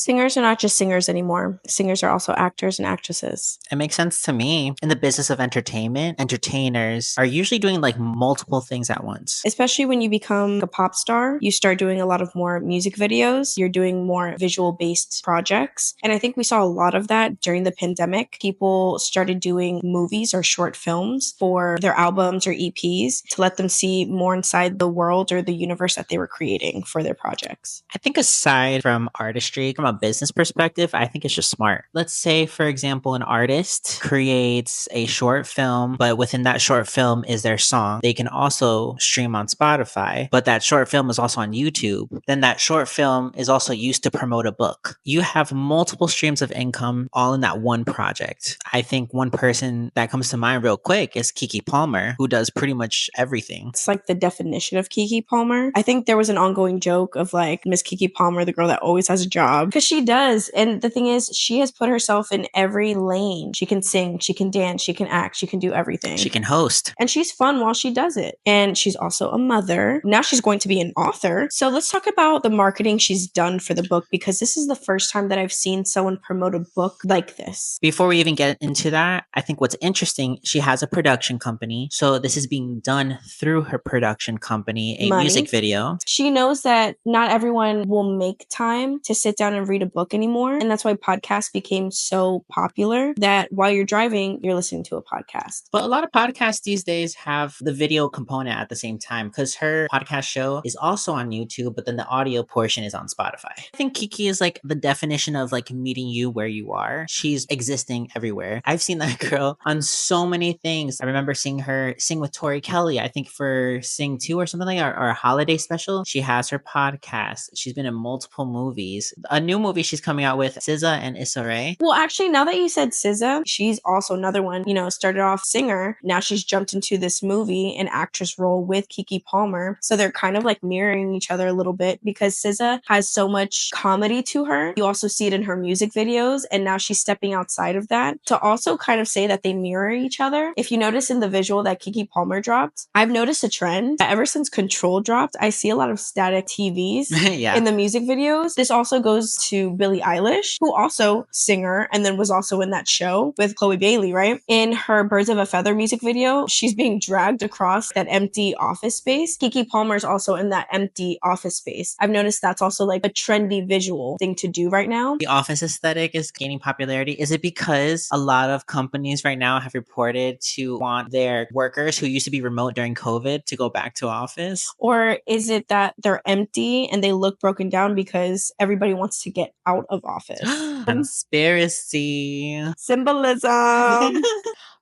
Singers are not just singers anymore. Singers are also actors and actresses. It makes sense to me. In the business of entertainment, entertainers are usually doing like multiple things at once. Especially when you become a pop star, you start doing a lot of more music videos. You're doing more visual based projects. And I think we saw a lot of that during the pandemic. People started doing movies or short films for their albums or EPs to let them see more inside the world or the universe that they were creating for their projects. I think aside from artistry, from a business perspective, I think it's just smart. Let's say, for example, an artist creates a short film, but within that short film is their song. They can also stream on Spotify, but that short film is also on YouTube. Then that short film is also used to promote a book. You have multiple streams of income all in that one project. I think one person that comes to mind real quick is Keke Palmer, who does pretty much everything. It's like the definition of Keke Palmer. I think there was an ongoing joke of like Miss Keke Palmer, the girl that always has a job, because she does. And the thing is, she has put herself in every lane. She can sing, she can dance, she can act, she can do everything. She can host. And she's fun while she does it. And she's also a mother. Now she's going to be an author. So let's talk about the marketing she's done for the book, because this is the first time that I've seen someone promote a book like this. Before we even get into that, I think what's interesting, she has a production company. So this is being done through her production company, a Money. music video. She knows that not everyone will make time to sit down and read a book anymore. And that's why podcasts became so popular that while you're driving, you're listening to a podcast. But a lot of podcasts these days have the video component at the same time, because her podcast show is also on YouTube, but then the audio portion is on Spotify. I think Keke is like the definition of like meeting you where you are. She's existing everywhere. I've seen that girl on so many things. I remember seeing her sing with Tori Kelly, I think for Sing 2 or something like that, or a holiday special. She has her podcast. She's been in multiple movies. A new movie she's coming out with SZA and Issa Rae. Well, actually, now that you said SZA, she's also another one, started off singer. Now she's jumped into this movie and actress role with Keke Palmer. So they're kind of like mirroring each other a little bit, because SZA has so much comedy to her. You also see it in her music videos. And now she's stepping outside of that to also kind of say that they mirror each other. If you notice in the visual that Keke Palmer dropped, I've noticed a trend that ever since Control dropped, I see a lot of static TVs Yeah. in the music videos. This also goes to Billie Eilish, who also singer and then was also in that show with Chloe Bailey, right? In her Birds of a Feather music video, she's being dragged across that empty office space. Keke Palmer's also in that empty office space. I've noticed that's also like a trendy visual thing to do right now. The office aesthetic is gaining popularity. Is it because a lot of companies right now have reported to want their workers who used to be remote during COVID to go back to office? Or is it that they're empty and they look broken down because everybody wants to get out of office? Conspiracy. Symbolism.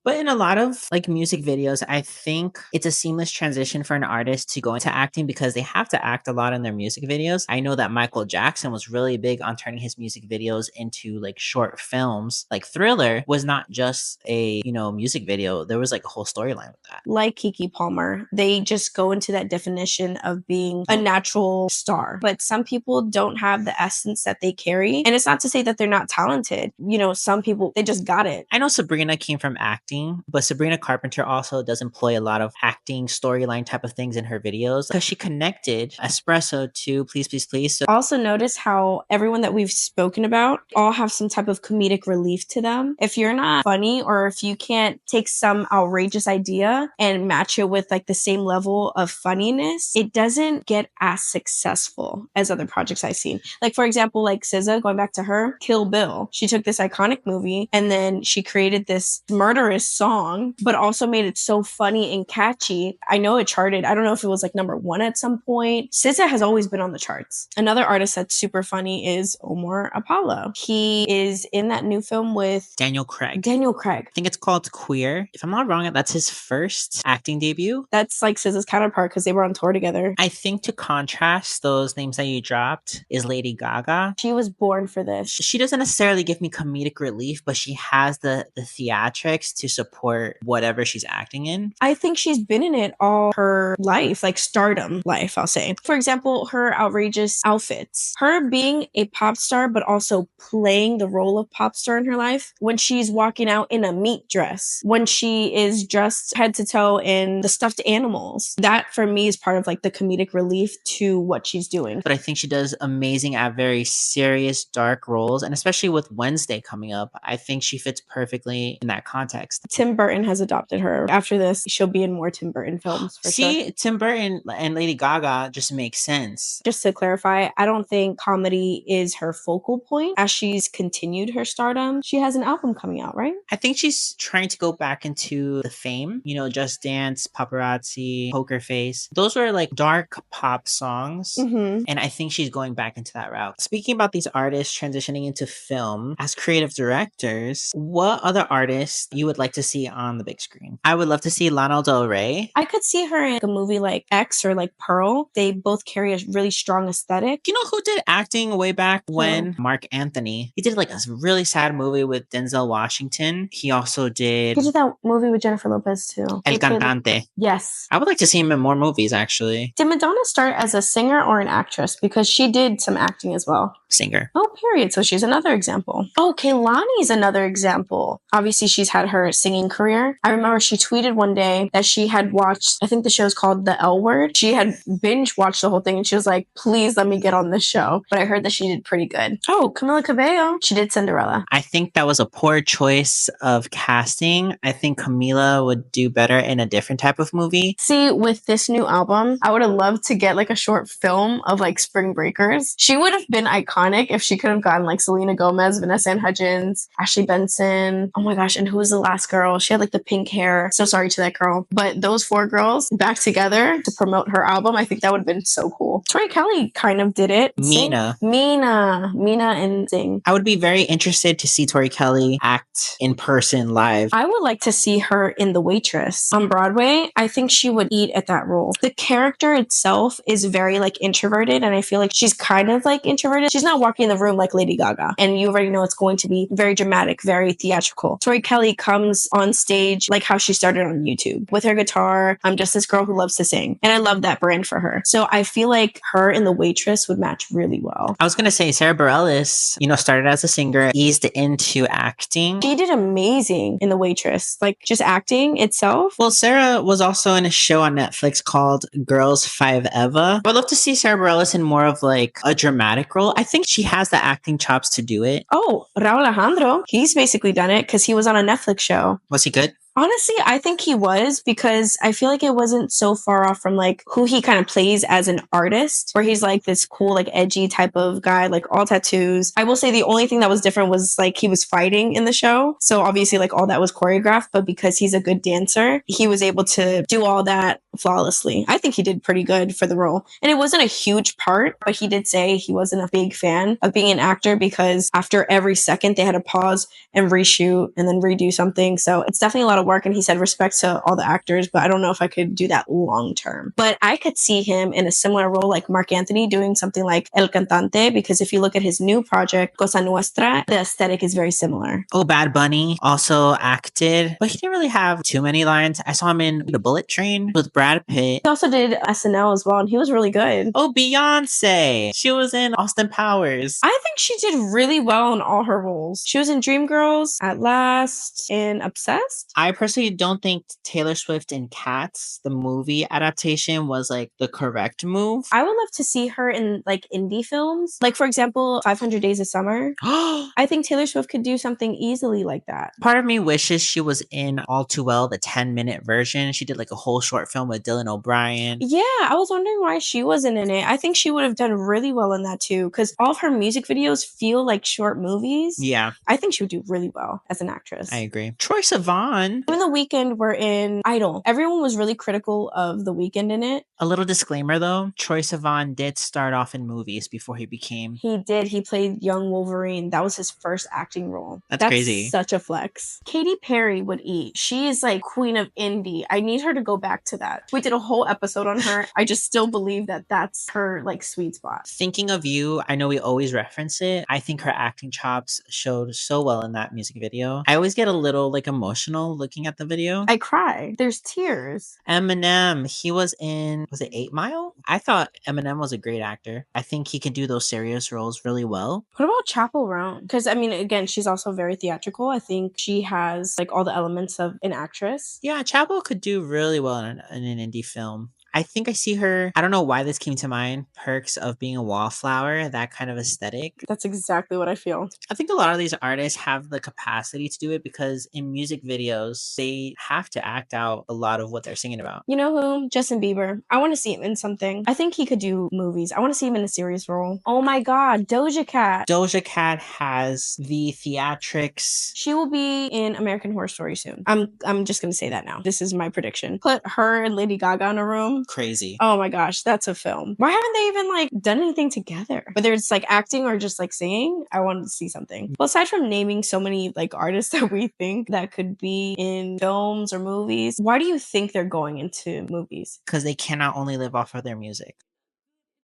But in a lot of like music videos, I think it's a seamless transition for an artist to go into acting, because they have to act a lot in their music videos. I know that Michael Jackson was really big on turning his music videos into like short films. Like Thriller was not just a, music video. There was like a whole storyline with that. Like Keke Palmer, they just go into that definition of being a natural star. But some people don't have the essence that they carry. And it's not to say that they're not talented. Some people, they just got it. I know Sabrina came from acting, but Sabrina Carpenter also does employ a lot of acting storyline type of things in her videos, because she connected Espresso to Please Please Please. So also notice how everyone that we've spoken about all have some type of comedic relief to them. If you're not funny, or if you can't take some outrageous idea and match it with like the same level of funniness, it doesn't get as successful as other projects I've seen. Like for example, like SZA, going back to her, Kill Bill. She took this iconic movie and then she created this murderous song, but also made it so funny and catchy. I know it charted. I don't know if it was like number 1 at some point. SZA has always been on the charts. Another artist that's super funny is Omar Apollo. He is in that new film with Daniel Craig. I think it's called Queer. If I'm not wrong, that's his first acting debut. That's like SZA's counterpart, because they were on tour together. I think to contrast those names that you dropped is Lady Gaga. She was born for this. She doesn't necessarily give me comedic relief, but she has the theatrics to to support whatever she's acting in? I think she's been in it all her life, like stardom life, I'll say. For example, her outrageous outfits. Her being a pop star, but also playing the role of pop star in her life. When she's walking out in a meat dress. When she is dressed head to toe in the stuffed animals. That for me is part of like the comedic relief to what she's doing. But I think she does amazing at very serious, dark roles. And especially with Wednesday coming up, I think she fits perfectly in that context. Tim Burton has adopted her. After this, she'll be in more Tim Burton films for sure. See, Tim Burton and Lady Gaga just makes sense. Just to clarify, I don't think comedy is her focal point. As she's continued her stardom, she has an album coming out, right? I think she's trying to go back into the fame, Just Dance, Paparazzi, Poker Face. Those were like dark pop songs. Mm-hmm. And I think she's going back into that route. Speaking about these artists transitioning into film as creative directors, what other artists you would like to see on the big screen? I would love to see Lana Del Rey. I could see her in a movie like X or like Pearl. They both carry a really strong aesthetic. You know who did acting way back when? Mark Anthony. He did like a really sad movie with Denzel Washington. He also did... He did that movie with Jennifer Lopez too. El Cantante. Yes. I would like to see him in more movies, actually. Did Madonna start as a singer or an actress? Because she did some acting as well. Singer. Oh, period. So she's another example. Oh, Kehlani's another example. Obviously, she's had her singing career. I remember she tweeted one day that she had watched, I think the show's called The L Word. She had binge watched the whole thing and she was like, please let me get on this show. But I heard that she did pretty good. Oh, Camila Cabello. She did Cinderella. I think that was a poor choice of casting. I think Camila would do better in a different type of movie. See, with this new album, I would have loved to get like a short film of like Spring Breakers. She would have been iconic if she could have gotten like Selena Gomez, Vanessa Ann Hudgens, Ashley Benson. Oh my gosh, and who was the last girl? She had like the pink hair. So sorry to that girl. But those 4 girls back together to promote her album, I think that would have been so cool. Tori Kelly kind of did it. Mina and Zing. I would be very interested to see Tori Kelly act in person live. I would like to see her in The Waitress on Broadway. I think she would eat at that role. The character itself is very like introverted, and I feel like she's kind of like introverted. She's not walking in the room like Lady Gaga, and you already know it's going to be very dramatic, very theatrical. Tori Kelly comes on stage like how she started on YouTube with her guitar. I'm just this girl who loves to sing, and I love that brand for her. So I feel like her in The Waitress would match really well. I was gonna say Sarah Bareilles, started as a singer, eased into acting. She did amazing in The Waitress, like just acting itself. Well, Sarah was also in a show on Netflix called Girls 5 Eva. I would love to see Sarah Bareilles in more of like a dramatic role. I think she has the acting chops to do it. Oh, Raul Alejandro. He's basically done it because he was on a Netflix show. Was he good? Honestly, I think he was, because I feel like it wasn't so far off from like who he kind of plays as an artist, where he's like this cool, like edgy type of guy, like all tattoos. I will say the only thing that was different was like he was fighting in the show. So obviously like all that was choreographed, but because he's a good dancer, he was able to do all that flawlessly. I think he did pretty good for the role. And it wasn't a huge part, but he did say he wasn't a big fan of being an actor because after every second they had to pause and reshoot and then redo something. So it's definitely a lot of work, and he said respect to all the actors, but I don't know if I could do that long term. But I could see him in a similar role like Mark Anthony doing something like El Cantante, because if you look at his new project, Cosa Nuestra, the aesthetic is very similar. Oh, Bad Bunny also acted, but he didn't really have too many lines. I saw him in The Bullet Train with Brad Pitt. He also did SNL as well, and he was really good. Oh, Beyonce. She was in Austin Powers. I think she did really well in all her roles. She was in Dreamgirls, At Last, and Obsessed. I personally don't think Taylor Swift in Cats, the movie adaptation, was like the correct move. I would love to see her in like indie films. Like for example, 500 Days of Summer. I think Taylor Swift could do something easily like that. Part of me wishes she was in All Too Well, the 10-minute version. She did like a whole short film with Dylan O'Brien. Yeah, I was wondering why she wasn't in it. I think she would have done really well in that too, because all of her music videos feel like short movies. Yeah. I think she would do really well as an actress. I agree. Troye Sivan. When The Weeknd were in Idol, everyone was really critical of The Weeknd in it. A little disclaimer though, Troye Sivan did start off in movies before he became... He did. He played young Wolverine. That was his first acting role. That's crazy. Such a flex. Katy Perry would eat. She is like queen of indie. I need her to go back to that. We did a whole episode on her. I just still believe that that's her like sweet spot. Thinking of You, I know we always reference it. I think her acting chops showed so well in that music video. I always get a little like emotional looking at the video. I cry. There's tears. Eminem, he was it 8 Mile? I thought Eminem was a great actor. I think he can do those serious roles really well. What about Chappell Roan? Because I mean, again, she's also very theatrical. I think she has like all the elements of an actress. Yeah, Chapel could do really well in an indie film. I think I see her. I don't know why this came to mind. Perks of Being a Wallflower, that kind of aesthetic. That's exactly what I feel. I think a lot of these artists have the capacity to do it because in music videos, they have to act out a lot of what they're singing about. You know who? Justin Bieber. I want to see him in something. I think he could do movies. I want to see him in a serious role. Oh my God, Doja Cat. Doja Cat has the theatrics. She will be in American Horror Story soon. I'm just gonna say that now. This is my prediction. Put her and Lady Gaga in a room. Crazy. Oh my gosh, that's a film. Why haven't they even like done anything together? Whether it's like acting or just like singing, I wanted to see something. Well, aside from naming so many like artists that we think that could be in films or movies, why do you think they're going into movies? Because they cannot only live off of their music.